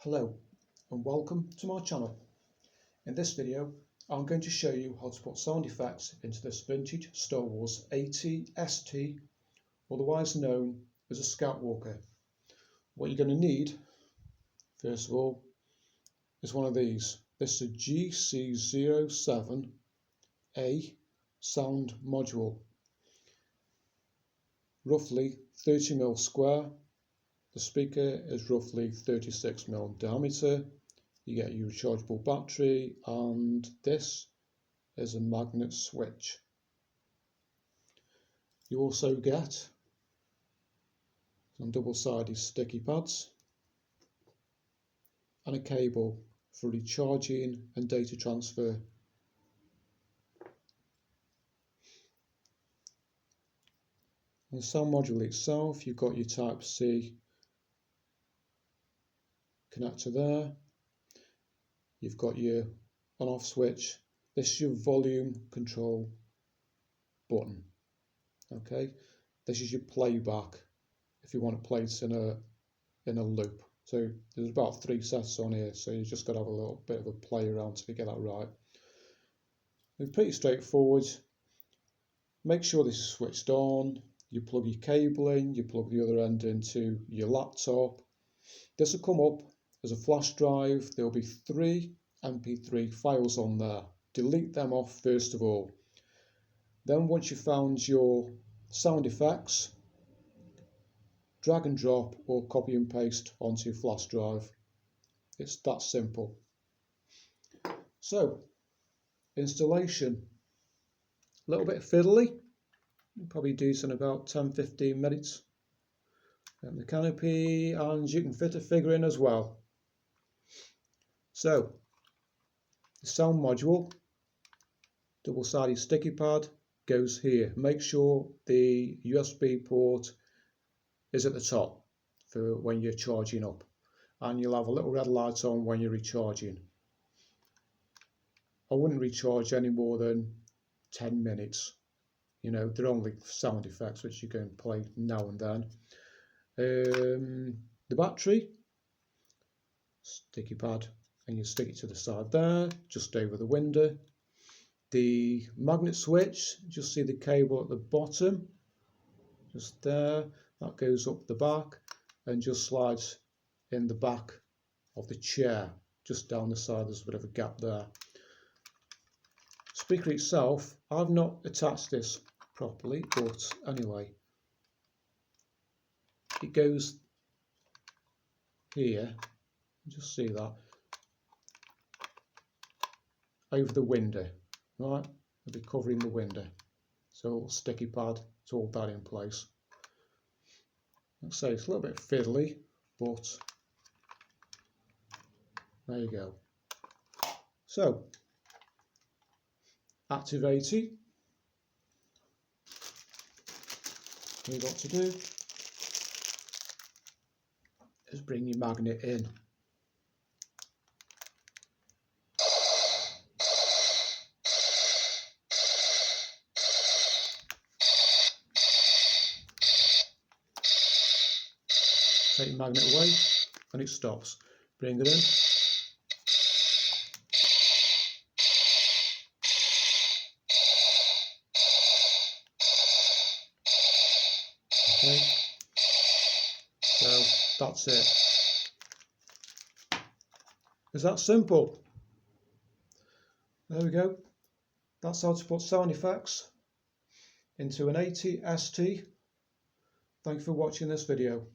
Hello and welcome to my channel. In this video I'm going to show you how to put sound effects into this vintage Star Wars AT-ST, otherwise known as a Scout Walker. What you're going to need first of all is one of these. This is a GC07A sound module, roughly 30mm square. The speaker is roughly 36mm diameter. You get your rechargeable battery, and this is a magnet switch. You also get some double-sided sticky pads and a cable for recharging and data transfer. On the sound module itself, you've got your Type-C connector there. You've got your on-off switch. This is your volume control button. Okay, this is your playback if you want to play it in a loop. So there's about 3 sets on here, so you just got to have a little bit of a play around to get that right. It's pretty straightforward. Make sure this is switched on. You plug your cable in, you plug the other end into your laptop. This will come up as a flash drive. There'll be 3 MP3 files on there. Delete them off first of all. Then once you've found your sound effects, drag and drop or copy and paste onto your flash drive. It's that simple. So, installation, a little bit fiddly. You'll probably do this in about 10-15 minutes. And the canopy, and you can fit a figure in as well. So, the sound module, double-sided sticky pad, goes here. Make sure the USB port is at the top for when you're charging up, and you'll have a little red light on when you're recharging. I wouldn't recharge any more than 10 minutes. You know, they're only sound effects which you can play now and then. The battery, sticky pad, and you stick it to the side there, just over the window. The magnet switch, just see the cable at the bottom, just there. That goes up the back and just slides in the back of the chair, just down the side. There's a bit of a gap there. Speaker itself, I've not attached this properly, but anyway, it goes here, just see that, over the window, right? It'll be covering the window, so a little sticky pad to hold that in place. Let's say it's a little bit fiddly, but there you go. So, activated. All you've got to do is bring your magnet in. Take your magnet away and it stops. Bring it in. Okay, so that's it. It's that simple. There we go. That's how to put sound effects into an AT-ST. Thank you for watching this video.